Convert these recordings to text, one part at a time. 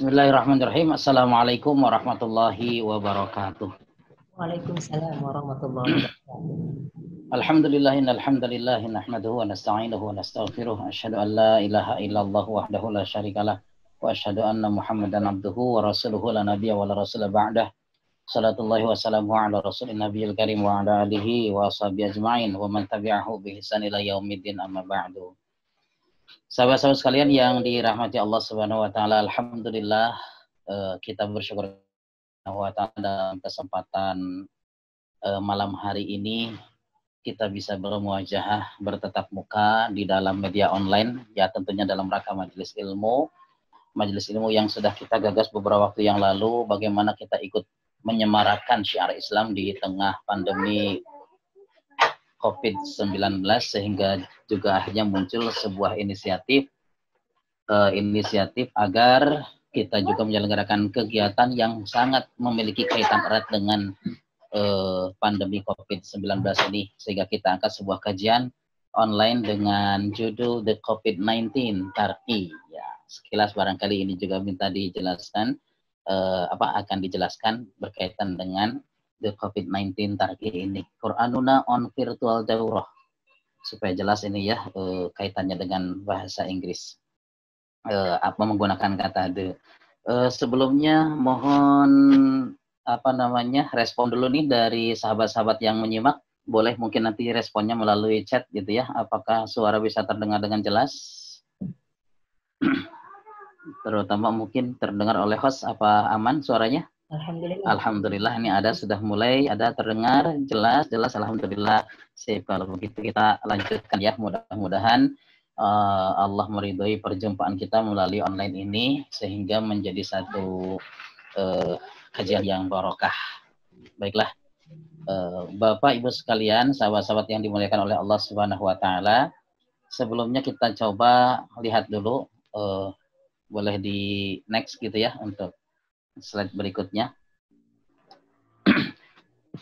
Bismillahirrahmanirrahim. Assalamualaikum warahmatullahi wabarakatuh. Waalaikumsalam warahmatullahi wabarakatuh. Alhamdulillah, innalhamdulillah nahmaduhu wa nasta'inuhu wa nastaghfiruh. Asyhadu an la ilaha illallah wahdahu la syarikalah wa asyhadu anna Muhammadan abduhu wa rasuluhu la nabiyya wa la rasula ba'dah. Salatullahi wa salamu ala rasulin nabiyil karim wa ala alihi wa ashabihi ajma'in wa man tabi'ahu bi ihsan ila yaumiddin amma ba'du. Sahabat-sahabat sekalian yang dirahmati Allah Subhanahu wa taala, alhamdulillah kita bersyukur wa taala dalam kesempatan malam hari ini kita bisa bermuajahah bertatap muka di dalam media online, ya tentunya dalam rangka majelis ilmu yang sudah kita gagas beberapa waktu yang lalu, bagaimana kita ikut menyemarakan syiar Islam di tengah pandemi COVID-19, sehingga juga akhirnya muncul sebuah inisiatif agar kita juga menyelenggarakan kegiatan yang sangat memiliki kaitan erat dengan pandemi COVID-19 ini, sehingga kita angkat sebuah kajian online dengan judul The COVID-19 Tarki. Ya, sekilas barangkali ini juga minta dijelaskan akan dijelaskan berkaitan dengan The COVID-19 Tarki ini. Quranuna on Virtual Daurah, supaya jelas ini ya kaitannya dengan bahasa Inggris. Menggunakan kata the. Sebelumnya mohon respon dulu nih dari sahabat-sahabat yang menyimak. Boleh mungkin nanti responnya melalui chat gitu ya. Apakah suara bisa terdengar dengan jelas? Terutama mungkin terdengar oleh host, apa aman suaranya? Alhamdulillah ini sudah mulai ada terdengar jelas alhamdulillah. Sip, kalau begitu kita lanjutkan ya, mudah-mudahan Allah meridhoi perjumpaan kita melalui online ini sehingga menjadi satu kajian yang barokah. Baiklah, Bapak Ibu sekalian, sahabat-sahabat yang dimuliakan oleh Allah Subhanahu wa taala, sebelumnya kita coba lihat dulu, boleh di next gitu ya untuk slide berikutnya.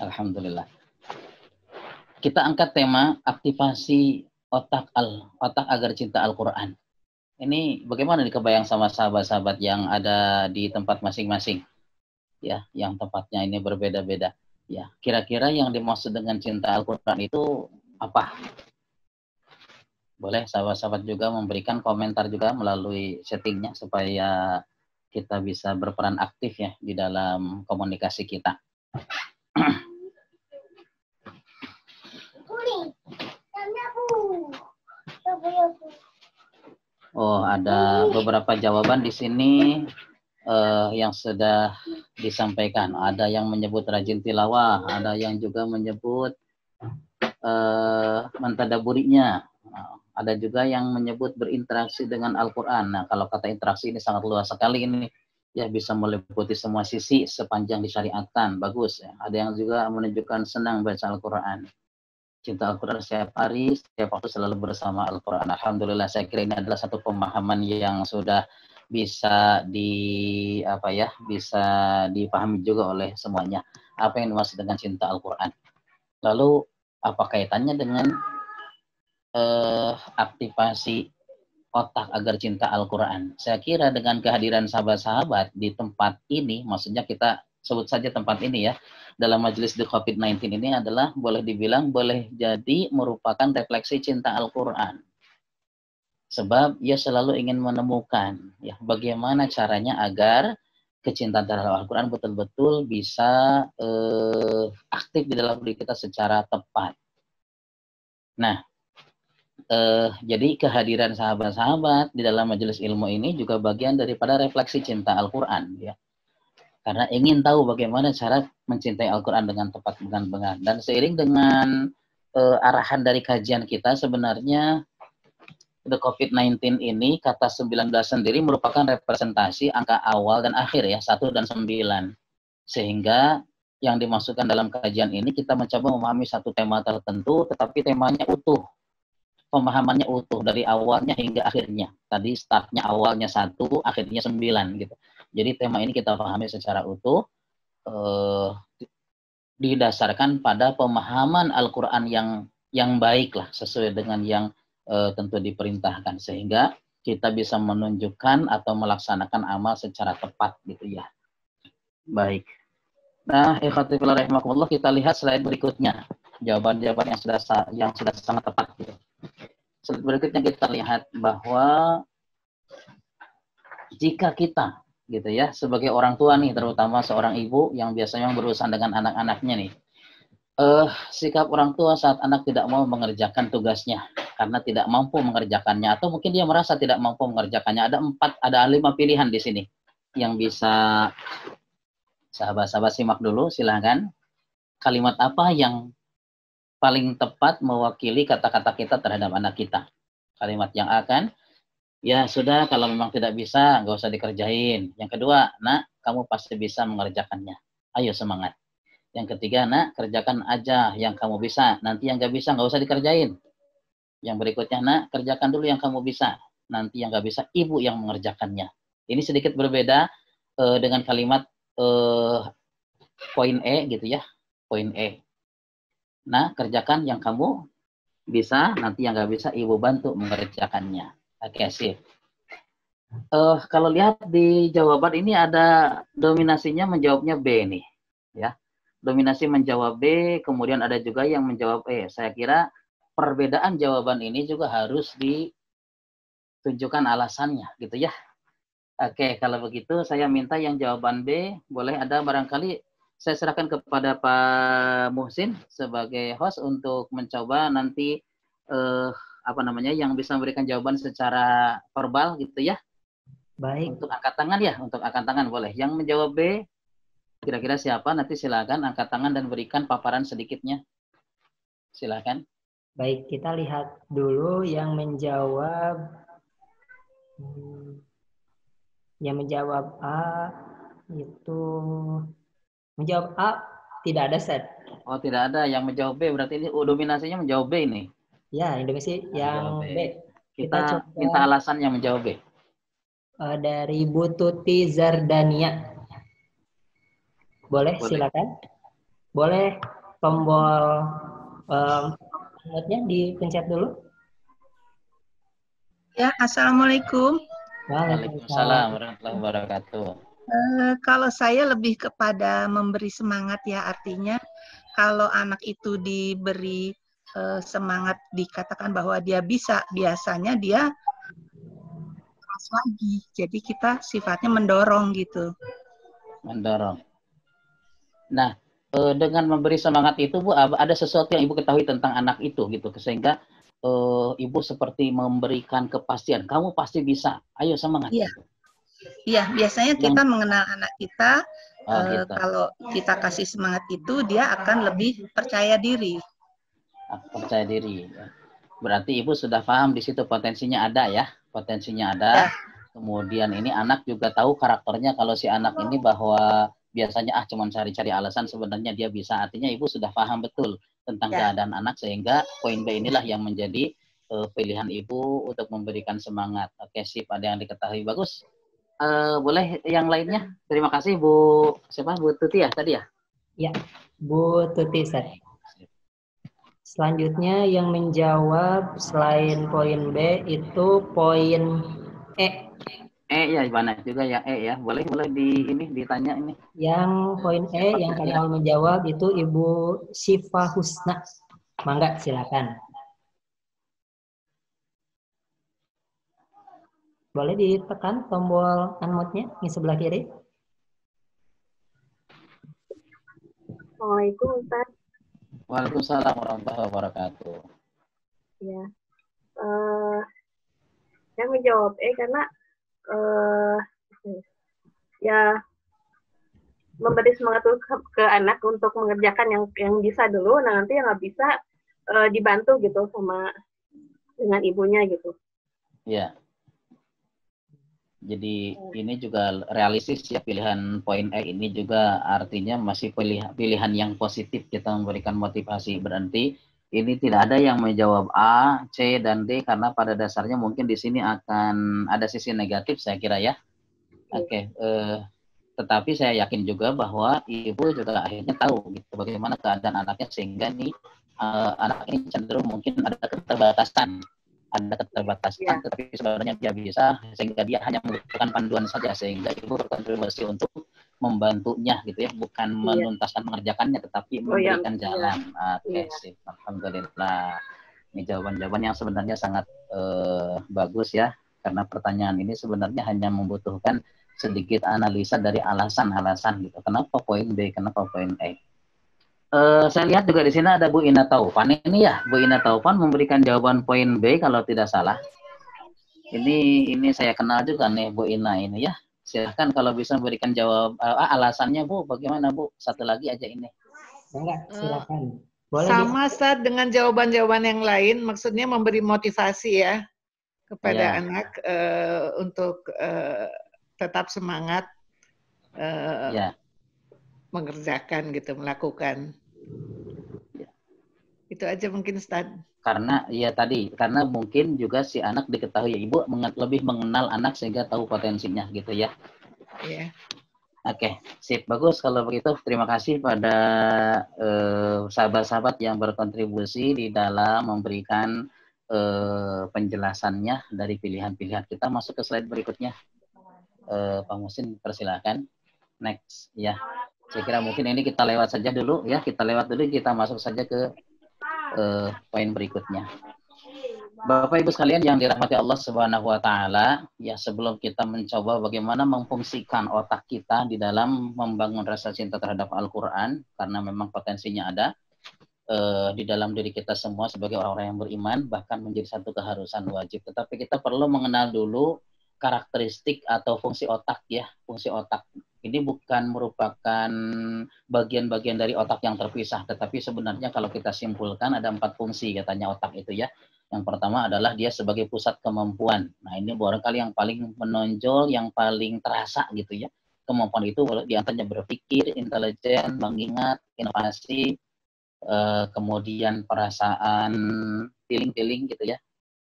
Alhamdulillah. Kita angkat tema aktivasi otak agar cinta Al-Quran. Ini bagaimana dikebayang sama sahabat-sahabat yang ada di tempat masing-masing? Ya, yang tempatnya ini berbeda-beda. Ya, kira-kira yang dimaksud dengan cinta Al-Quran itu apa? Boleh sahabat-sahabat juga memberikan komentar juga melalui settingnya supaya kita bisa berperan aktif ya di dalam komunikasi kita. Oh, ada beberapa jawaban di sini yang sudah disampaikan. Ada yang menyebut rajin tilawah, ada yang juga menyebut mentadaburinya. Ada juga yang menyebut berinteraksi dengan Al-Quran. Nah, kalau kata interaksi ini sangat luas sekali ini. Ya, bisa meliputi semua sisi sepanjang disyariatkan. Bagus. Ya. Ada yang juga menunjukkan senang baca Al-Quran. Cinta Al-Quran setiap hari, setiap waktu selalu bersama Al-Quran. Alhamdulillah, saya kira ini adalah satu pemahaman yang sudah bisa bisa dipahami juga oleh semuanya. Apa yang dimaksud dengan cinta Al-Quran. Lalu, apa kaitannya dengan aktivasi otak agar cinta Al-Quran? Saya kira dengan kehadiran sahabat-sahabat di tempat ini, maksudnya kita sebut saja tempat ini ya, dalam majelis The COVID-19 ini adalah boleh dibilang boleh jadi merupakan refleksi cinta Al-Quran. Sebab ia selalu ingin menemukan ya bagaimana caranya agar kecintaan terhadap Al-Quran betul-betul bisa aktif di dalam diri kita secara tepat. Nah, jadi kehadiran sahabat-sahabat di dalam majelis ilmu ini juga bagian daripada refleksi cinta Al-Quran ya. Karena ingin tahu bagaimana cara mencintai Al-Quran dengan tepat, dengan benar. Dan seiring dengan arahan dari kajian kita, sebenarnya The COVID-19 ini, kata 19 sendiri merupakan representasi angka awal dan akhir ya, 1 dan 9. Sehingga yang dimasukkan dalam kajian ini, kita mencoba memahami satu tema tertentu, tetapi temanya utuh. Pemahamannya utuh dari awalnya hingga akhirnya. Tadi startnya awalnya 1, akhirnya 9 gitu. Jadi tema ini kita pahami secara utuh, didasarkan pada pemahaman Al-Quran yang baik lah, sesuai dengan yang tentu diperintahkan. Sehingga kita bisa menunjukkan atau melaksanakan amal secara tepat gitu ya. Baik. Nah, ikhwati fillah rahimakumullah, kita lihat slide berikutnya. Jawaban-jawaban yang sudah sangat tepat gitu. Slide berikutnya kita lihat bahwa jika kita gitu ya, sebagai orang tua nih, terutama seorang ibu yang biasanya berurusan dengan anak-anaknya nih, sikap orang tua saat anak tidak mau mengerjakan tugasnya karena tidak mampu mengerjakannya, atau mungkin dia merasa tidak mampu mengerjakannya. Ada 5 pilihan di sini yang bisa sahabat-sahabat simak dulu, silahkan. Kalimat apa yang paling tepat mewakili kata-kata kita terhadap anak kita? Kalimat yang akan, ya sudah, kalau memang tidak bisa, nggak usah dikerjain. Yang kedua, nak, kamu pasti bisa mengerjakannya. Ayo semangat. Yang ketiga, nak, kerjakan aja yang kamu bisa. Nanti yang nggak bisa, nggak usah dikerjain. Yang berikutnya, nak, kerjakan dulu yang kamu bisa. Nanti yang nggak bisa, ibu yang mengerjakannya. Ini sedikit berbeda dengan kalimat poin E gitu ya. Poin E. Nah, kerjakan yang kamu bisa, nanti yang nggak bisa, ibu bantu mengerjakannya. Oke, sip. Kalau lihat di jawaban ini ada dominasinya menjawabnya B nih, ya. Dominasi menjawab B, kemudian ada juga yang menjawab E. Saya kira perbedaan jawaban ini juga harus ditunjukkan alasannya, gitu ya. Oke, kalau begitu saya minta yang jawaban B, boleh ada barangkali saya serahkan kepada Pak Muhsin sebagai host untuk mencoba nanti yang bisa memberikan jawaban secara verbal gitu ya. Baik. Untuk angkat tangan ya, untuk angkat tangan boleh. Yang menjawab B, kira-kira siapa? Nanti silakan angkat tangan dan berikan paparan sedikitnya. Silakan. Baik, kita lihat dulu yang menjawab. Yang menjawab A itu menjawab A tidak ada set. Oh, tidak ada. Yang menjawab B berarti ini dominasinya menjawab B ini. Ya, Indonesia yang B. Kita minta alasan yang menjawab B. Dari Bu Tuti Zardania. Boleh, silakan. Boleh tombol dipencet dulu. Ya, assalamualaikum. Waalaikumsalam warahmatullahi wabarakatuh. Kalau saya lebih kepada memberi semangat ya, artinya kalau anak itu diberi semangat, dikatakan bahwa dia bisa, biasanya dia keras lagi. Jadi kita sifatnya mendorong gitu. Mendorong. Nah, dengan memberi semangat itu Bu, ada sesuatu yang Ibu ketahui tentang anak itu gitu, sehingga Ibu seperti memberikan kepastian, kamu pasti bisa, ayo semangat. Iya, iya, biasanya kita mengenal anak kita, gitu. kalau kita kasih semangat itu, dia akan lebih percaya diri. Percaya diri. Berarti Ibu sudah paham di situ potensinya ada ya, potensinya ada. Ya. Kemudian ini anak juga tahu karakternya, kalau si anak ini bahwa biasanya cuman cari-cari alasan, sebenarnya dia bisa. Artinya Ibu sudah paham betul tentang keadaan anak, sehingga poin B inilah yang menjadi pilihan Ibu untuk memberikan semangat. Oke, sip, ada yang diketahui, bagus. Boleh yang lainnya? Terima kasih Bu. Siapa? Bu Tuti ya tadi ya? Ya, Bu Tuti. Selanjutnya yang menjawab selain poin B itu poin E. Ya, banyak juga yang E ya. Boleh ditanya ini. Yang poin E yang paling awal menjawab itu Ibu Syifa Husna. Mangga, silakan. Boleh ditekan tombol unmute-nya di sebelah kiri. Assalamualaikum Ustaz. Waalaikumsalam warahmatullahi wabarakatuh. Ya, saya menjawab karena ya memberi semangat ke anak untuk mengerjakan yang bisa dulu, nah nanti yang nggak bisa dibantu gitu dengan ibunya gitu. Ya. Jadi ini juga realistis ya, pilihan poin E ini juga artinya masih pilihan yang positif, kita memberikan motivasi. Berarti ini tidak ada yang menjawab A, C, dan D karena pada dasarnya mungkin di sini akan ada sisi negatif saya kira ya. Oke, tetapi saya yakin juga bahwa ibu juga akhirnya tahu gitu bagaimana keadaan anaknya, sehingga nih anak ini cenderung mungkin ada keterbatasan ada keterbatasan, tetapi sebenarnya dia bisa, sehingga dia hanya membutuhkan panduan saja, sehingga ibu berkontribusi untuk membantunya gitu ya, bukan menuntaskan mengerjakannya, tetapi memberikan jalan. Oke, sip. Alhamdulillah. Ini jawaban-jawaban yang sebenarnya sangat bagus ya, karena pertanyaan ini sebenarnya hanya membutuhkan sedikit analisa dari alasan-alasan gitu. Kenapa poin B, kenapa poin A. Saya lihat juga di sini ada Bu Ina Taufan ini ya. Bu Ina Taufan memberikan jawaban poin B kalau tidak salah. Ini saya kenal juga nih Bu Ina ini ya. Silahkan kalau bisa memberikan jawab alasannya Bu, bagaimana Bu? Satu lagi aja ini. Enggak, silakan. Boleh sama saat dengan jawaban-jawaban yang lain, maksudnya memberi motivasi ya kepada anak untuk tetap semangat mengerjakan gitu, melakukan. Itu aja mungkin Ustaz. Karena karena mungkin juga si anak diketahui ibu lebih mengenal anak sehingga tahu potensinya gitu ya. Iya. Oke, sip, bagus kalau begitu. Terima kasih pada sahabat-sahabat yang berkontribusi di dalam memberikan penjelasannya dari pilihan-pilihan kita. Masuk ke slide berikutnya. Pak Musin, persilakan. Next, ya. Saya kira mungkin ini kita lewat saja dulu ya, kita masuk saja ke poin berikutnya. Bapak Ibu sekalian yang dirahmati Allah Subhanahu wa taala, ya sebelum kita mencoba bagaimana memfungsikan otak kita di dalam membangun rasa cinta terhadap Al-Qur'an, karena memang potensinya ada di dalam diri kita semua sebagai orang-orang yang beriman, bahkan menjadi satu keharusan wajib. Tetapi kita perlu mengenal dulu karakteristik atau fungsi otak ya, fungsi otak. Ini bukan merupakan bagian-bagian dari otak yang terpisah, tetapi sebenarnya kalau kita simpulkan ada 4 fungsi katanya otak itu ya. Yang pertama adalah dia sebagai pusat kemampuan. Nah ini barangkali yang paling menonjol, yang paling terasa gitu ya. Kemampuan itu diantaranya berpikir, intelijen, mengingat, inovasi, kemudian perasaan, feeling gitu ya,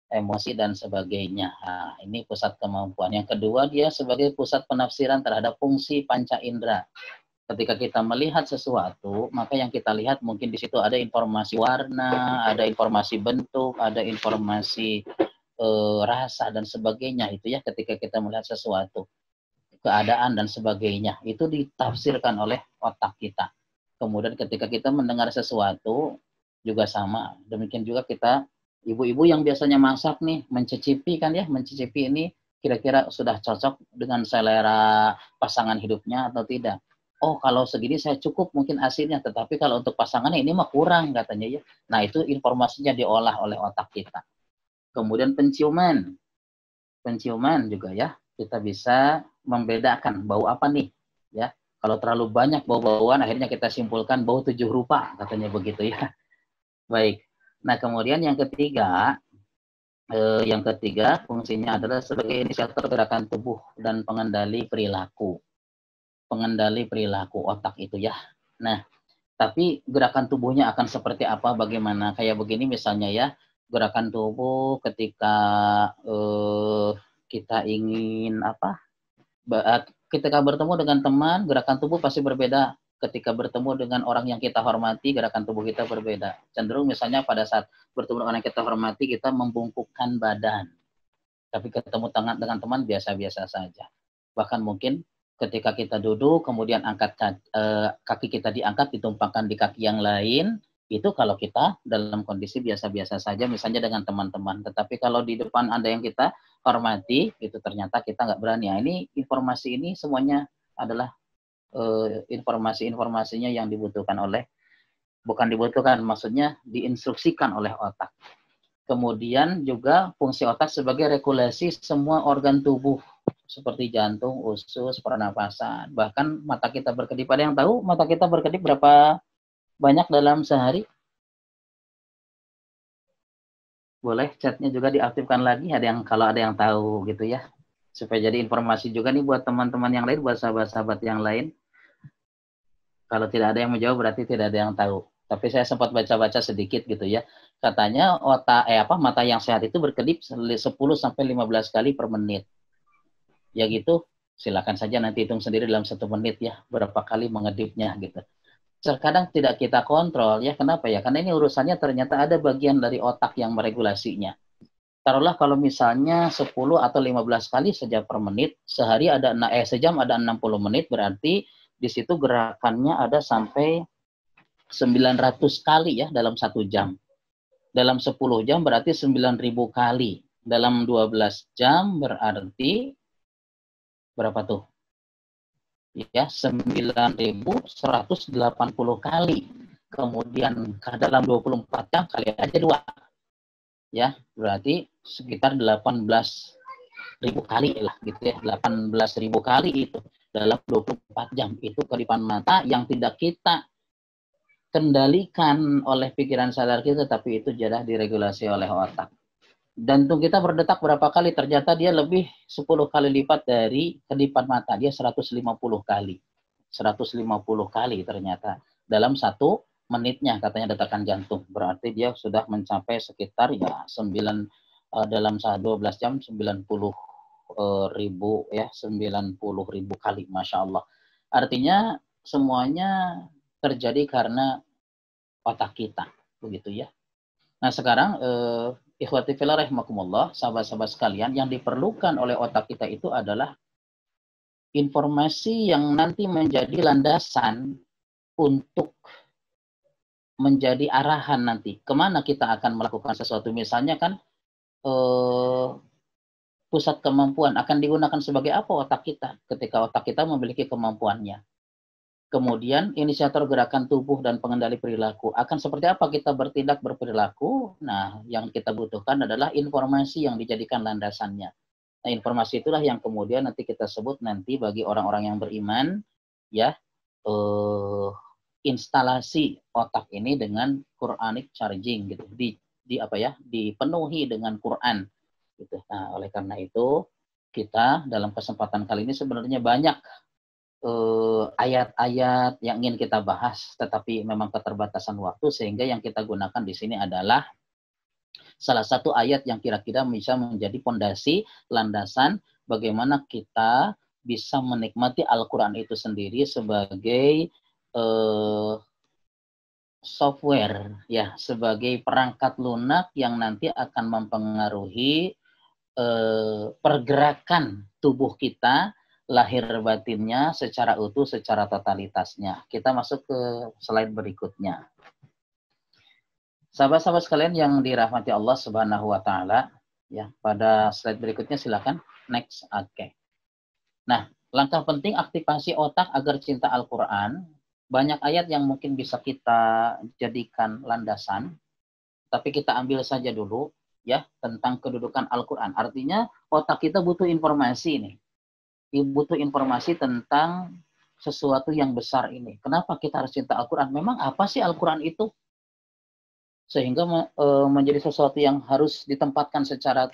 emosi dan sebagainya. Nah, ini pusat kemampuan. Yang kedua, dia sebagai pusat penafsiran terhadap fungsi panca indera. Ketika kita melihat sesuatu, maka yang kita lihat mungkin di situ ada informasi warna, ada informasi bentuk, ada informasi rasa dan sebagainya. Itu ya ketika kita melihat sesuatu, keadaan dan sebagainya, itu ditafsirkan oleh otak kita. Kemudian ketika kita mendengar sesuatu juga sama. Demikian juga kita ibu-ibu yang biasanya masak nih, mencicipi ini kira-kira sudah cocok dengan selera pasangan hidupnya atau tidak. Oh, kalau segini saya cukup mungkin asinnya, tetapi kalau untuk pasangannya ini mah kurang katanya ya. Nah, itu informasinya diolah oleh otak kita. Kemudian penciuman juga ya, kita bisa membedakan bau apa nih ya. Kalau terlalu banyak bau-bauan akhirnya kita simpulkan bau 7 rupa katanya begitu ya. Baik. Nah, kemudian yang ketiga fungsinya adalah sebagai inisiator gerakan tubuh dan pengendali perilaku. Pengendali perilaku otak itu ya. Nah, tapi gerakan tubuhnya akan seperti apa, bagaimana? Kayak begini misalnya ya, gerakan tubuh ketika kita ingin ketika bertemu dengan teman, gerakan tubuh pasti berbeda. Ketika bertemu dengan orang yang kita hormati, gerakan tubuh kita berbeda. Cenderung misalnya pada saat bertemu dengan orang yang kita hormati, kita membungkukkan badan. Tapi ketemu dengan teman biasa-biasa saja. Bahkan mungkin ketika kita duduk, kemudian kaki kita diangkat, ditumpangkan di kaki yang lain, itu kalau kita dalam kondisi biasa-biasa saja, misalnya dengan teman-teman. Tetapi kalau di depan ada yang kita hormati, itu ternyata kita nggak berani. Nah, ini informasi ini semuanya adalah informasi-informasinya yang maksudnya diinstruksikan oleh otak. Kemudian juga fungsi otak sebagai regulasi semua organ tubuh seperti jantung, usus, pernapasan, bahkan mata kita berkedip. Ada yang tahu mata kita berkedip berapa banyak dalam sehari? Boleh chatnya juga diaktifkan lagi, kalau ada yang tahu gitu ya, supaya jadi informasi juga nih buat teman-teman yang lain, buat sahabat-sahabat yang lain. Kalau tidak ada yang menjawab berarti tidak ada yang tahu. Tapi saya sempat baca-baca sedikit gitu ya. Katanya mata yang sehat itu berkedip 10 sampai 15 kali per menit. Ya gitu, silakan saja nanti hitung sendiri dalam 1 menit ya, berapa kali mengedipnya gitu. Terkadang tidak kita kontrol ya, kenapa ya? Karena ini urusannya ternyata ada bagian dari otak yang meregulasinya. taruhlah kalau misalnya 10 atau 15 kali saja per menit, sehari ada sejam ada 60 menit, berarti di situ gerakannya ada sampai 900 kali ya dalam 1 jam. Dalam 10 jam berarti 9.000 kali. Dalam 12 jam berarti berapa tuh? Ya, 9.180 kali. Kemudian dalam 24 jam kali aja 2. Ya, berarti sekitar 18.000 kali lah gitu ya. 18.000 kali itu dalam 24 jam. Itu kedipan mata yang tidak kita kendalikan oleh pikiran sadar kita, tapi itu sudah diregulasi oleh otak. Jantung kita berdetak berapa kali? Ternyata dia lebih 10 kali lipat dari kedipan mata. Dia 150 kali. 150 kali ternyata. Dalam 1 menitnya katanya detakan jantung. Berarti dia sudah mencapai sekitar ya 9 dalam 12 jam 90.000 ya, 90.000 kali. Masya Allah. Artinya semuanya terjadi karena otak kita, begitu ya. Nah sekarang ikhwati fillah rahimakumullah, sahabat-sahabat sekalian, yang diperlukan oleh otak kita itu adalah informasi yang nanti menjadi landasan untuk menjadi arahan nanti kemana kita akan melakukan sesuatu. Misalnya kan pusat kemampuan akan digunakan sebagai apa otak kita ketika otak kita memiliki kemampuannya. Kemudian inisiator gerakan tubuh dan pengendali perilaku. Akan seperti apa kita bertindak berperilaku? Nah, yang kita butuhkan adalah informasi yang dijadikan landasannya. Nah, informasi itulah yang kemudian nanti kita sebut nanti bagi orang-orang yang beriman, ya, instalasi otak ini dengan Quranic charging gitu. Dipenuhi dengan Quran gitu. Nah, oleh karena itu kita dalam kesempatan kali ini sebenarnya banyak ayat-ayat yang ingin kita bahas, tetapi memang keterbatasan waktu sehingga yang kita gunakan di sini adalah salah satu ayat yang kira-kira bisa menjadi fondasi landasan bagaimana kita bisa menikmati Al-Quran itu sendiri sebagai software, ya, sebagai perangkat lunak yang nanti akan mempengaruhi pergerakan tubuh kita, lahir batinnya secara utuh, secara totalitasnya. Kita masuk ke slide berikutnya. Sahabat-sahabat sekalian yang dirahmati Allah Subhanahu wa taala, ya, pada slide berikutnya silakan next. Oke. Nah, langkah penting aktivasi otak agar cinta Al-Qur'an, banyak ayat yang mungkin bisa kita jadikan landasan, tapi kita ambil saja dulu ya tentang kedudukan Al-Qur'an. Artinya otak kita butuh informasi nih. Butuh informasi tentang sesuatu yang besar ini. Kenapa kita harus cinta Al-Quran? Memang apa sih Al-Quran itu? Sehingga menjadi sesuatu yang harus ditempatkan secara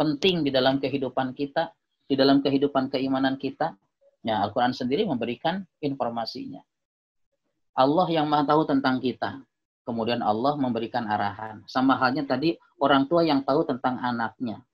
penting di dalam kehidupan kita, di dalam kehidupan keimanan kita. Ya, Al-Quran sendiri memberikan informasinya. Allah yang Maha tahu tentang kita. Kemudian Allah memberikan arahan. Sama halnya tadi orang tua yang tahu tentang anaknya.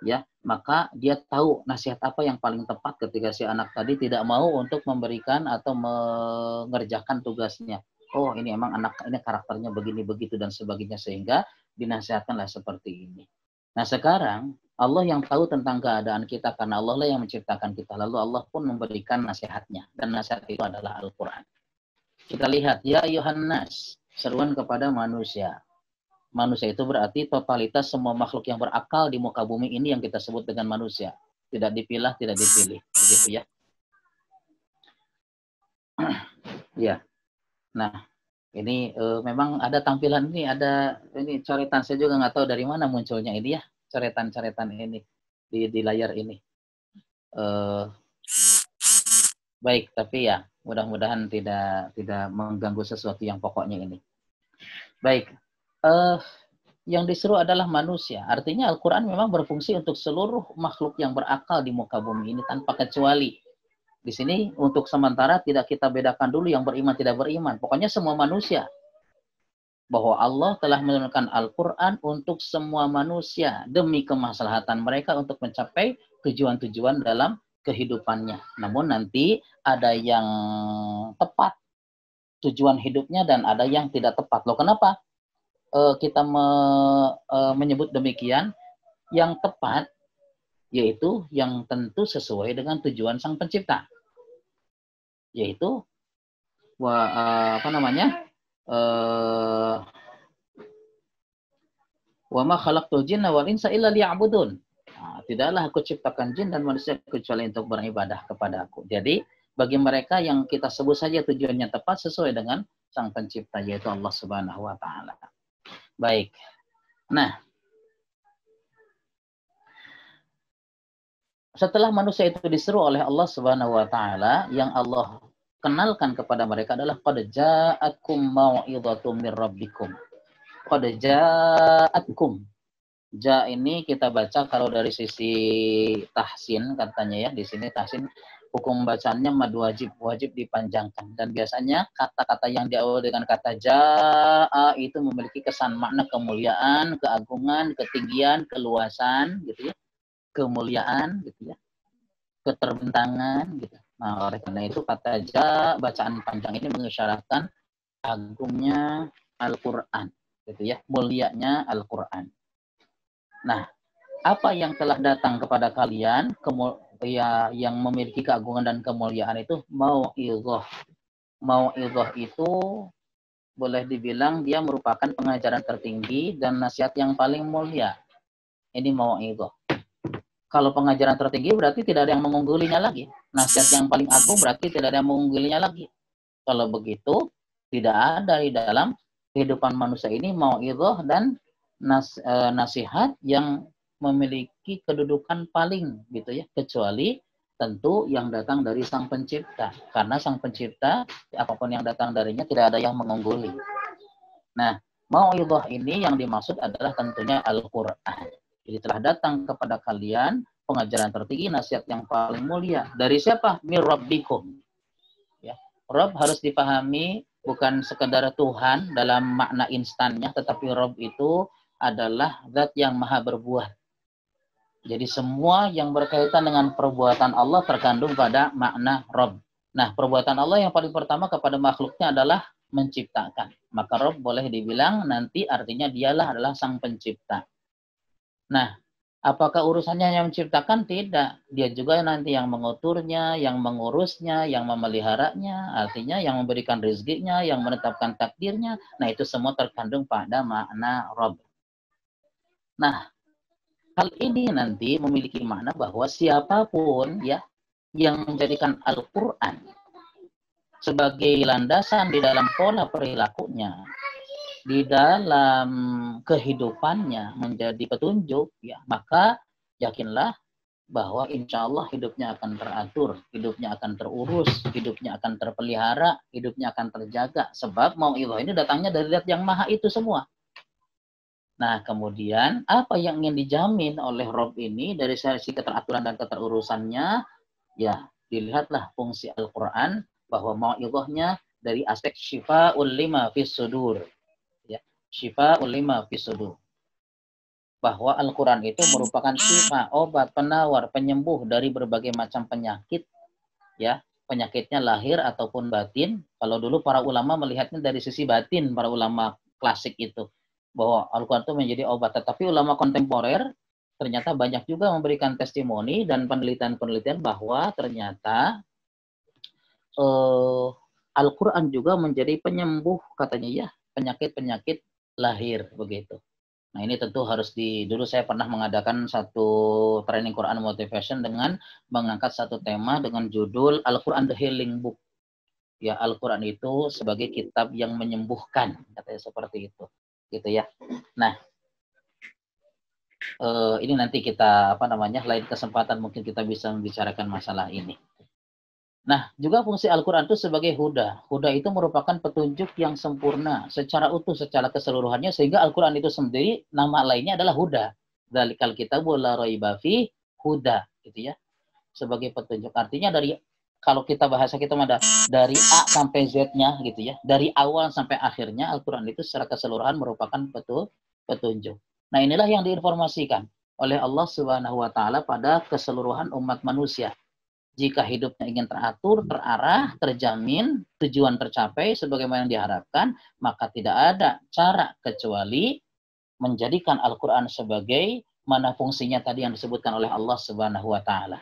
Ya, maka dia tahu nasihat apa yang paling tepat ketika si anak tadi tidak mau untuk memberikan atau mengerjakan tugasnya. Oh, ini emang anak ini karakternya begini begitu dan sebagainya, sehingga dinasihatkanlah seperti ini. Nah, sekarang Allah yang tahu tentang keadaan kita karena Allah lah yang menciptakan kita. Lalu Allah pun memberikan nasihatnya, dan nasihat itu adalah Al-Qur'an. Kita lihat, ya ayuhan nas, seruan kepada manusia. Manusia itu berarti totalitas semua makhluk yang berakal di muka bumi ini yang kita sebut dengan manusia. Tidak dipilah, tidak dipilih. Begitu ya. Ya. Nah, ini memang ada tampilan ini, ada ini coretan. Saya juga nggak tahu dari mana munculnya ini ya. Coretan-coretan ini di layar ini. Baik, tapi ya mudah-mudahan tidak mengganggu sesuatu yang pokoknya ini. Baik. Yang disuruh adalah manusia. Artinya Al-Quran memang berfungsi untuk seluruh makhluk yang berakal di muka bumi ini tanpa kecuali. Di sini untuk sementara tidak kita bedakan dulu yang beriman tidak beriman. Pokoknya semua manusia. Bahwa Allah telah menurunkan Al-Quran untuk semua manusia demi kemaslahatan mereka untuk mencapai tujuan-tujuan dalam kehidupannya. Namun nanti ada yang tepat tujuan hidupnya dan ada yang tidak tepat. Loh, kenapa kita menyebut demikian? yang tepat, yaitu yang tentu sesuai dengan tujuan Sang Pencipta, yaitu apa namanya, wa ma khalaqtul jinna wal insa illa liya'budun. Tidaklah aku ciptakan jin dan manusia kecuali untuk beribadah kepada aku. Jadi bagi mereka yang kita sebut saja tujuannya tepat sesuai dengan Sang Pencipta, yaitu Allah Subhanahu wa taala. Baik. Nah, setelah manusia itu disuruh oleh Allah Subhanahu wa taala, yang Allah kenalkan kepada mereka adalah qad ja'atkum mau'idhatum mir rabbikum. Qad ja'atkum. Ja ini kita baca kalau dari sisi tahsin katanya ya, di sini tahsin hukum bacaannya mad wajib dipanjangkan, dan biasanya kata-kata yang diawali dengan kata jaa itu memiliki kesan makna kemuliaan, keagungan, ketinggian, keluasan gitu ya, kemuliaan gitu ya, keterbentangan gitu. Nah, oleh karena itu kata ja bacaan panjang ini mengisyaratkan agungnya Al-Qur'an gitu ya, mulianya Al-Qur'an. Nah, apa yang telah datang kepada kalian yang memiliki keagungan dan kemuliaan itu mau'idhah. Mau'idhah itu boleh dibilang dia merupakan pengajaran tertinggi dan nasihat yang paling mulia. Ini mau'idhah. Kalau pengajaran tertinggi berarti tidak ada yang mengunggulinya lagi. Nasihat yang paling agung berarti tidak ada yang mengunggulinya lagi. Kalau begitu, tidak ada di dalam kehidupan manusia ini mau'idhah dan nasihat yang memiliki kedudukan paling gitu ya, kecuali tentu yang datang dari Sang Pencipta, karena Sang Pencipta apapun yang datang darinya tidak ada yang mengungguli. Nah, mau'idhah ini yang dimaksud adalah tentunya Al-Qur'an. Jadi telah datang kepada kalian pengajaran tertinggi, nasihat yang paling mulia dari siapa? Mir rabbikum. Ya, Rabb harus dipahami bukan sekedar Tuhan dalam makna instannya, tetapi Rabb itu adalah zat yang maha berbuat. Jadi semua yang berkaitan dengan perbuatan Allah terkandung pada makna Rabb. Nah, perbuatan Allah yang paling pertama kepada makhluknya adalah menciptakan. Maka Rabb boleh dibilang nanti artinya dialah adalah Sang Pencipta. Nah, apakah urusannya yang menciptakan? Tidak. Dia juga nanti yang menguturnya, yang mengurusnya, yang memeliharanya, artinya yang memberikan rezekinya, yang menetapkan takdirnya. Nah, itu semua terkandung pada makna Rabb. Nah, hal ini nanti memiliki makna bahwa siapapun ya yang menjadikan Al-Qur'an sebagai landasan di dalam pola perilakunya, di dalam kehidupannya menjadi petunjuk ya, maka yakinlah bahwa insya Allah hidupnya akan teratur, hidupnya akan terurus, hidupnya akan terpelihara, hidupnya akan terjaga. Sebab mau'idhah ini datangnya dari zat yang maha itu semua. Nah, kemudian apa yang ingin dijamin oleh Rabb ini dari sisi keteraturan dan keterurusannya? Ya, dilihatlah fungsi Al-Qur'an bahwa mau'idhahnya dari aspek syifa'ul lima fis sudur. Ya, syifa'ul lima fis sudur. Bahwa Al-Qur'an itu merupakan syifa, obat, penawar, penyembuh dari berbagai macam penyakit. Ya, penyakitnya lahir ataupun batin. Kalau dulu para ulama melihatnya dari sisi batin, para ulama klasik itu, bahwa Al-Quran itu menjadi obat. Tetapi ulama kontemporer ternyata banyak juga memberikan testimoni dan penelitian-penelitian bahwa ternyata Al-Quran juga menjadi penyembuh katanya ya, penyakit-penyakit lahir begitu. Nah, ini tentu harus dulu saya pernah mengadakan satu training Quran motivation dengan mengangkat satu tema dengan judul Al-Quran the Healing Book. Ya, Al-Quran itu sebagai kitab yang menyembuhkan, katanya seperti itu. Gitu ya. Nah, ini nanti kita lain kesempatan mungkin kita bisa membicarakan masalah ini. Nah, juga fungsi Al-Quran itu sebagai huda. Huda itu merupakan petunjuk yang sempurna secara utuh, secara keseluruhannya, sehingga Al-Quran itu sendiri nama lainnya adalah huda. Dzalikal kitabul la raiba fi huda, gitu ya. Sebagai petunjuk. Artinya kalau kita bahasa kita ada dari A sampai Z-nya gitu ya. Dari awal sampai akhirnya Al-Quran itu secara keseluruhan merupakan petunjuk. Nah, inilah yang diinformasikan oleh Allah Subhanahu wa taala pada keseluruhan umat manusia. Jika hidupnya ingin teratur, terarah, terjamin, tujuan tercapai sebagaimana yang diharapkan, maka tidak ada cara kecuali menjadikan Al-Quran sebagai mana fungsinya tadi yang disebutkan oleh Allah Subhanahu wa taala.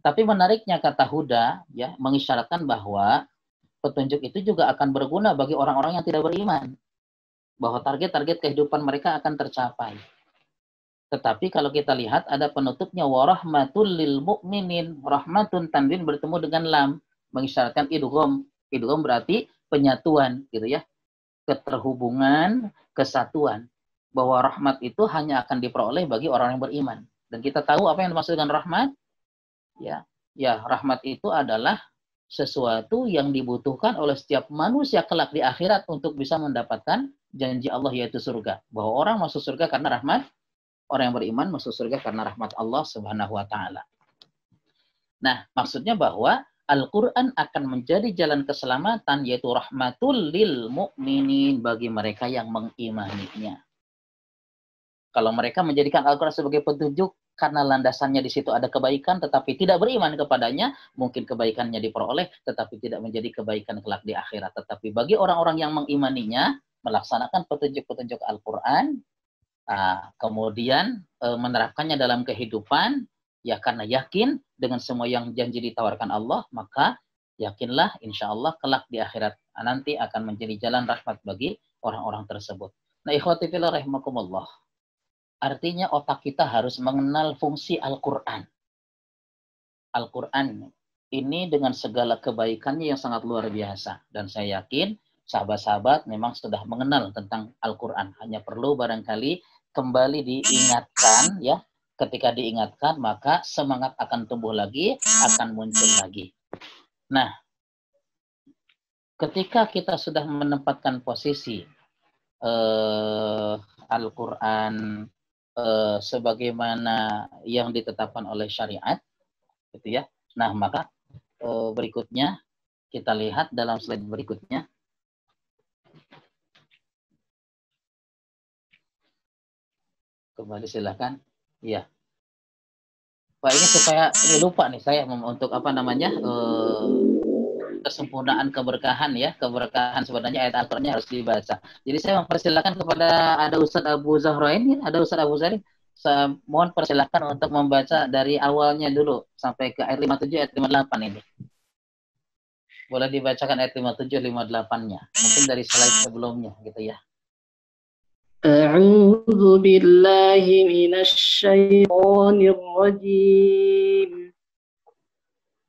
Tapi menariknya kata Huda ya mengisyaratkan bahwa petunjuk itu juga akan berguna bagi orang-orang yang tidak beriman. Bahwa target-target kehidupan mereka akan tercapai. Tetapi kalau kita lihat ada penutupnya warahmatul lil mu'minin, rahmatun tanwin bertemu dengan lam mengisyaratkan idgham. Idgham berarti penyatuan gitu ya. Keterhubungan, kesatuan. Bahwa rahmat itu hanya akan diperoleh bagi orang yang beriman. Dan kita tahu apa yang dimaksud dengan rahmat? Ya, rahmat itu adalah sesuatu yang dibutuhkan oleh setiap manusia kelak di akhirat untuk bisa mendapatkan janji Allah yaitu surga. Bahwa orang masuk surga karena rahmat, orang yang beriman masuk surga karena rahmat Allah Subhanahu wa taala. Nah, maksudnya bahwa Al-Qur'an akan menjadi jalan keselamatan yaitu rahmatul lil mu'minin bagi mereka yang mengimaninya. Kalau mereka menjadikan Al-Qur'an sebagai petunjuk karena landasannya di situ ada kebaikan tetapi tidak beriman kepadanya, mungkin kebaikannya diperoleh tetapi tidak menjadi kebaikan kelak di akhirat. Tetapi bagi orang-orang yang mengimaninya, melaksanakan petunjuk-petunjuk Al-Qur'an, kemudian menerapkannya dalam kehidupan, ya karena yakin dengan semua yang janji ditawarkan Allah, maka yakinlah insya Allah kelak di akhirat nanti akan menjadi jalan rahmat bagi orang-orang tersebut. Nah, ikhwati fillah rahimakumullah. Artinya otak kita harus mengenal fungsi Al-Quran. Al-Quran ini dengan segala kebaikannya yang sangat luar biasa. Dan saya yakin sahabat-sahabat memang sudah mengenal tentang Al-Quran. Hanya perlu barangkali kembali diingatkan ya. Ketika diingatkan maka semangat akan tumbuh lagi, akan muncul lagi. Nah, ketika kita sudah menempatkan posisi Al-Quran sebagaimana yang ditetapkan oleh syariat, gitu ya. Nah, maka berikutnya kita lihat dalam slide berikutnya. Kembali silakan. Iya. Pak, ini supaya ini lupa nih saya untuk apa namanya kesempurnaan keberkahan ya, keberkahan sebenarnya ayat Al-Qur'annya harus dibaca. Jadi saya mempersilakan kepada ada Ustaz Abu Zahrain, ada Ustaz Abu Zahrain, saya mohon persilakan untuk membaca dari awalnya dulu sampai ke ayat 57 ayat 58 ini. Boleh dibacakan ayat 57 58-nya. Mungkin dari slide sebelumnya gitu ya. A'udzu billahi minasyaitonir rajim.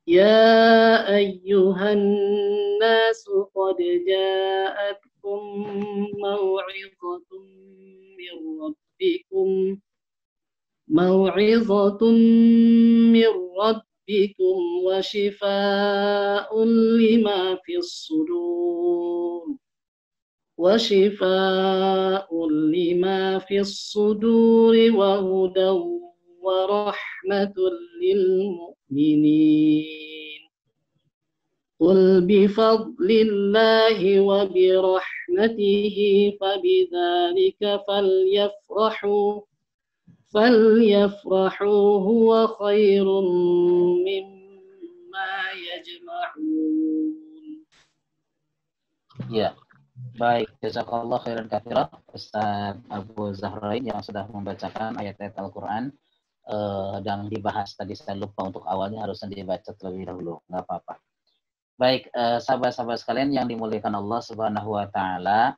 يا أيها الناس قد جاءتكم موعظة من ربكم وشفاء لما في الصدور وهدى ورحمة للمؤمنين قل بفضل الله وبرحمته فبذلك فليفرحوا هو خير مما يجمعون. Ya, baik. Jazakallah khairan katsira Ustaz Abu Zahrain yang sudah membacakan ayat-ayat Al-Quran. Dan dibahas tadi saya lupa untuk awalnya harusnya dibaca terlebih dahulu, nggak apa-apa. Baik, sahabat-sahabat sekalian yang dimuliakan Allah Subhanahu wa taala.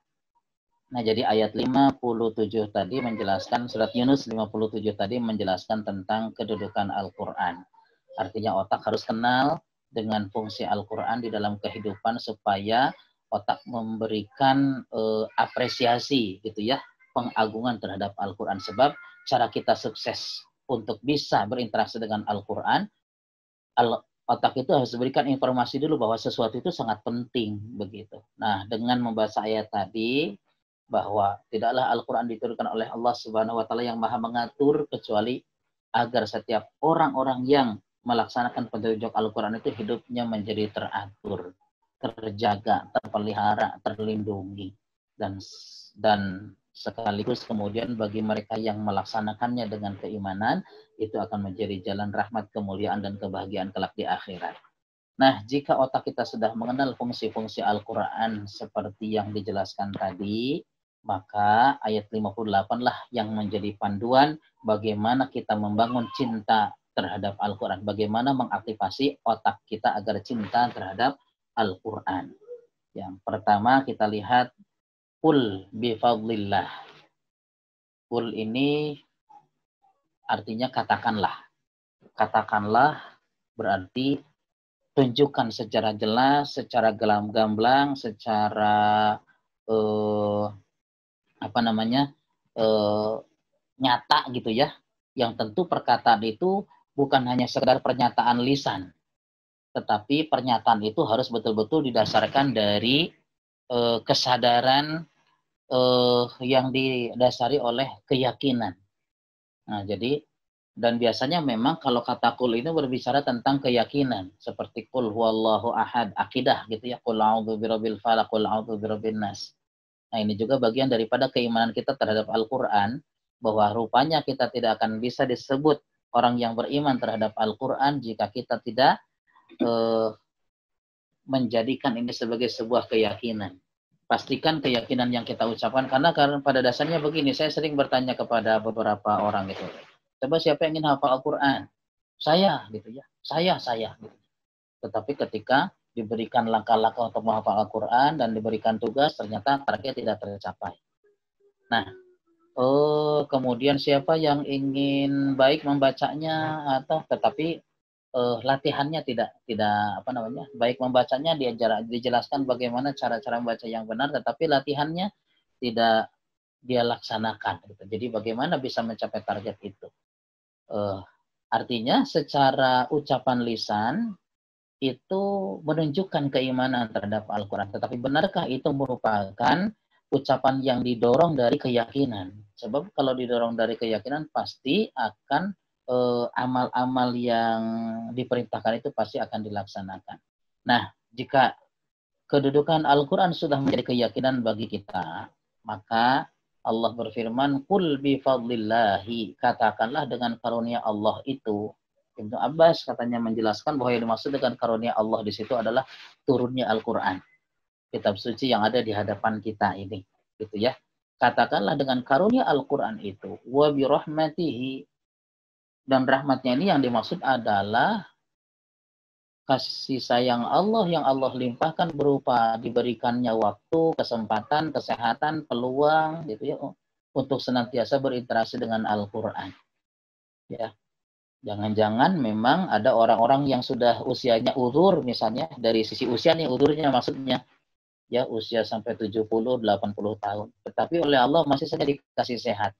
Nah, jadi ayat 57 tadi menjelaskan, surat Yunus 57 tadi menjelaskan tentang kedudukan Al-Qur'an. Artinya otak harus kenal dengan fungsi Al-Qur'an di dalam kehidupan supaya otak memberikan apresiasi gitu ya, pengagungan terhadap Al-Qur'an. Sebab cara kita sukses untuk bisa berinteraksi dengan Al-Quran, otak itu harus berikan informasi dulu bahwa sesuatu itu sangat penting begitu. Nah, dengan membaca ayat tadi bahwa tidaklah Al-Quran diturunkan oleh Allah Subhanahu wa taala yang Maha mengatur kecuali agar setiap orang-orang yang melaksanakan petunjuk Al-Quran itu hidupnya menjadi teratur, terjaga, terpelihara, terlindungi, dan sekaligus kemudian bagi mereka yang melaksanakannya dengan keimanan itu akan menjadi jalan rahmat, kemuliaan dan kebahagiaan kelak di akhirat. Nah, jika otak kita sudah mengenal fungsi-fungsi Al-Quran seperti yang dijelaskan tadi, Maka ayat 58 lah yang menjadi panduan bagaimana kita membangun cinta terhadap Al-Quran. Bagaimana mengaktifasi otak kita agar cinta terhadap Al-Quran. Yang pertama kita lihat Qul bifadlillah. Qul ini artinya katakanlah. Katakanlah berarti tunjukkan secara jelas, secara gamblang, secara nyata gitu ya. Yang tentu perkataan itu bukan hanya sekedar pernyataan lisan, tetapi pernyataan itu harus betul-betul didasarkan dari kesadaran yang didasari oleh keyakinan. Nah, jadi dan biasanya memang kalau kata qul ini berbicara tentang keyakinan, seperti qul huwallahu ahad, akidah gitu ya, qul a'udzu birabbil falaq, qul a'udzu birabbin nas. Nah, ini juga bagian daripada keimanan kita terhadap Al-Qur'an, bahwa rupanya kita tidak akan bisa disebut orang yang beriman terhadap Al-Qur'an jika kita tidak menjadikan ini sebagai sebuah keyakinan. Pastikan keyakinan yang kita ucapkan, karena pada dasarnya begini, saya sering bertanya kepada beberapa orang gitu. Coba siapa yang ingin hafal Al-Quran? Saya, gitu ya. Saya. Gitu. Tetapi ketika diberikan langkah-langkah untuk menghafal Al-Quran dan diberikan tugas, ternyata target tidak tercapai. Nah, kemudian siapa yang ingin baik membacanya atau tetapi latihannya tidak baik membacanya, dijelaskan bagaimana cara-cara membaca yang benar, tetapi latihannya tidak dia laksanakan. Gitu. Jadi bagaimana bisa mencapai target itu? Artinya secara ucapan lisan itu menunjukkan keimanan terhadap Al-Quran. Tetapi benarkah itu merupakan ucapan yang didorong dari keyakinan? Sebab kalau didorong dari keyakinan pasti akan amal-amal yang diperintahkan itu pasti akan dilaksanakan. Nah, jika kedudukan Al-Quran sudah menjadi keyakinan bagi kita, maka Allah berfirman, Qul bifadlillahi, katakanlah dengan karunia Allah itu. Ibnu Abbas katanya menjelaskan bahwa yang dimaksud dengan karunia Allah di situ adalah turunnya Al-Quran, kitab suci yang ada di hadapan kita ini, gitu ya. Katakanlah dengan karunia Al-Quran itu, wa birahmatihi, dan rahmatnya ini yang dimaksud adalah kasih sayang Allah yang Allah limpahkan berupa diberikannya waktu, kesempatan, kesehatan, peluang gitu ya untuk senantiasa berinteraksi dengan Al-Qur'an. Ya. Jangan-jangan memang ada orang-orang yang sudah usianya uzur misalnya, dari sisi usia nih uzurnya maksudnya ya usia sampai 70, 80 tahun. Tetapi oleh Allah masih saja dikasih sehat.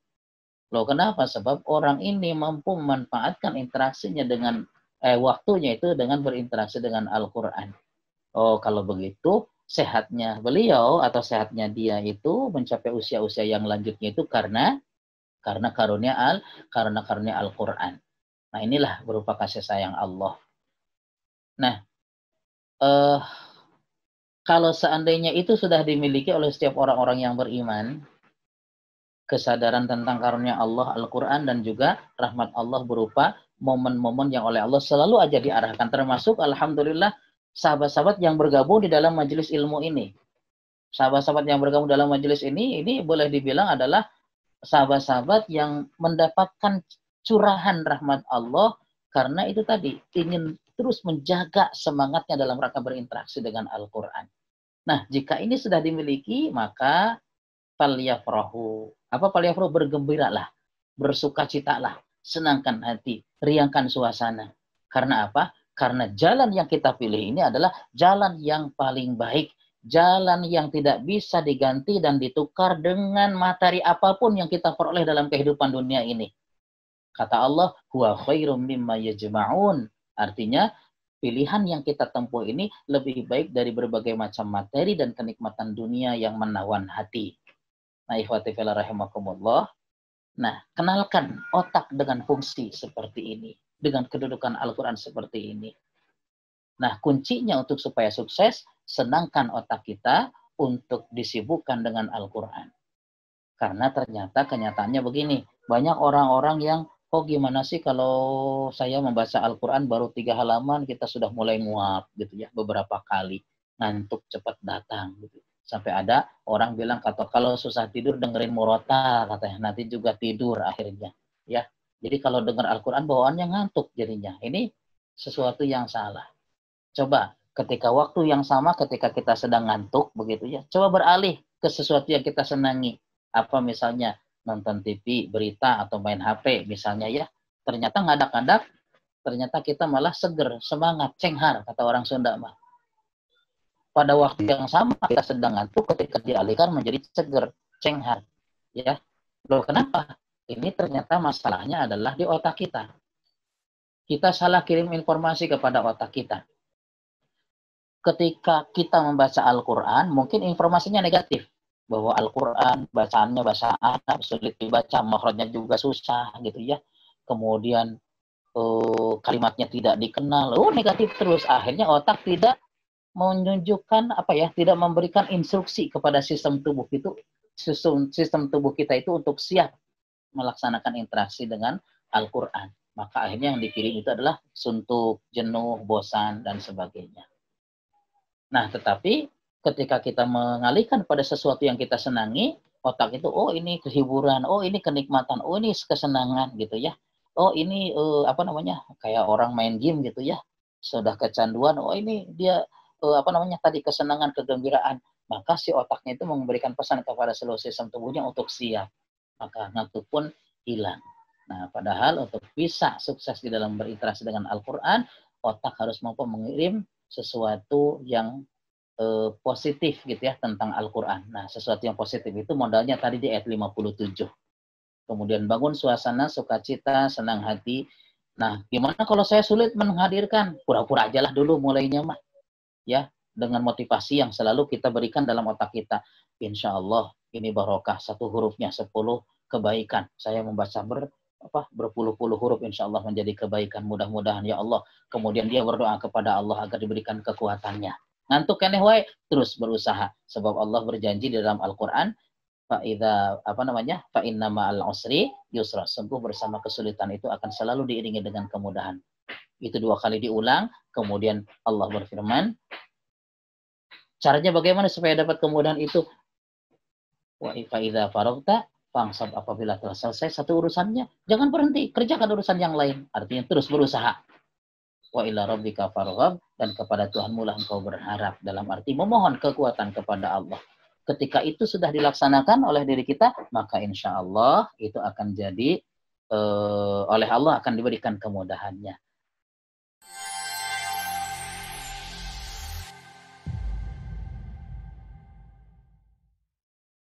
Loh kenapa? Sebab orang ini mampu memanfaatkan interaksinya dengan waktunya itu dengan berinteraksi dengan Al-Quran. Oh, kalau begitu sehatnya beliau atau sehatnya dia itu mencapai usia-usia yang lanjutnya itu karena karunia Al-Quran. Nah, inilah berupa kasih sayang Allah. Nah, kalau seandainya itu sudah dimiliki oleh setiap orang-orang yang beriman, kesadaran tentang karunia Allah, Al-Quran, dan juga rahmat Allah berupa momen-momen yang oleh Allah selalu aja diarahkan. Termasuk, alhamdulillah, sahabat-sahabat yang bergabung di dalam majelis ilmu ini. Sahabat-sahabat yang bergabung dalam majelis ini boleh dibilang adalah sahabat-sahabat yang mendapatkan curahan rahmat Allah karena itu tadi, ingin terus menjaga semangatnya dalam rangka berinteraksi dengan Al-Quran. Nah, jika ini sudah dimiliki, maka falyafrahu. Apa falyafrahu? Bergembiralah, bersukacitalah, senangkan hati, riangkan suasana. Karena apa? Karena jalan yang kita pilih ini adalah jalan yang paling baik, jalan yang tidak bisa diganti dan ditukar dengan materi apapun yang kita peroleh dalam kehidupan dunia ini. Kata Allah, huwa khairum mimma yajma'un. Artinya, pilihan yang kita tempuh ini lebih baik dari berbagai macam materi dan kenikmatan dunia yang menawan hati. Nah, ikhwati fillah rahimakumullah. Nah, kenalkan otak dengan fungsi seperti ini, dengan kedudukan Al-Quran seperti ini. Nah, kuncinya untuk supaya sukses, senangkan otak kita untuk disibukkan dengan Al-Quran. Karena ternyata kenyataannya begini, banyak orang-orang yang, gimana sih kalau saya membaca Al-Quran baru 3 halaman, kita sudah mulai nguap gitu ya, beberapa kali. Ngantuk cepat datang gitu. Sampai ada orang bilang kata kalau susah tidur dengerin murotal katanya, nanti juga tidur akhirnya. Ya, jadi kalau dengar Al-Quran bawaannya ngantuk jadinya. Ini sesuatu yang salah. Coba ketika waktu yang sama ketika kita sedang ngantuk begitu ya, coba beralih ke sesuatu yang kita senangi. Apa misalnya nonton TV, berita atau main HP misalnya ya. Ternyata ngadak-ngadak, ternyata kita malah seger, semangat, cenghar kata orang Sunda mah. Pada waktu yang sama kita sedang ngantuk ketika dialihkan menjadi seger, cenghar. Ya, loh kenapa? Ini ternyata masalahnya adalah di otak kita. Kita salah kirim informasi kepada otak kita. Ketika kita membaca Al-Quran, mungkin informasinya negatif. Bahwa Al-Quran, bacaannya bahasa Arab, sulit dibaca, makhrajnya juga susah gitu ya. Kemudian kalimatnya tidak dikenal. Negatif terus. Akhirnya otak tidak menunjukkan tidak memberikan instruksi kepada sistem tubuh kita itu untuk siap melaksanakan interaksi dengan Al-Quran. Maka akhirnya yang dikirim itu adalah suntuk, jenuh, bosan, dan sebagainya. Nah, tetapi ketika kita mengalihkan pada sesuatu yang kita senangi, otak itu, oh ini kehiburan, oh ini kenikmatan, oh ini kesenangan gitu ya. Oh ini kayak orang main game gitu ya. Sudah kecanduan, oh ini dia tadi kesenangan, kegembiraan, maka si otaknya itu memberikan pesan kepada seluruh sistem tubuhnya untuk siap, maka ngantuk pun hilang. Nah, padahal untuk bisa sukses di dalam berinteraksi dengan Al-Quran, otak harus mampu mengirim sesuatu yang positif gitu ya tentang Al-Quran. Nah, sesuatu yang positif itu modalnya tadi di ayat 57. Kemudian bangun suasana sukacita, senang hati. Nah, gimana kalau saya sulit menghadirkan? Pura-pura aja lah dulu mulainya mah. Ya, dengan motivasi yang selalu kita berikan dalam otak kita. Insya Allah ini barokah, satu hurufnya 10 kebaikan. Saya membaca berpuluh-puluh huruf, insya Allah menjadi kebaikan. Mudah-mudahan ya Allah. Kemudian dia berdoa kepada Allah agar diberikan kekuatannya. Ngantuk keneh wae, terus berusaha. Sebab Allah berjanji di dalam Al-Quran, fa inna ma'al usri yusra. Sungguh bersama kesulitan itu akan selalu diiringi dengan kemudahan. Itu 2 kali diulang, kemudian Allah berfirman, caranya bagaimana supaya dapat kemudahan itu? Wa idza faragta fansab, apabila telah selesai satu urusannya, jangan berhenti, kerjakan urusan yang lain. Artinya terus berusaha. Wa ila rabbika farghab, dan kepada Tuhanmu lah engkau berharap, dalam arti memohon kekuatan kepada Allah. Ketika itu sudah dilaksanakan oleh diri kita, maka insya Allah itu akan jadi oleh Allah akan diberikan kemudahannya.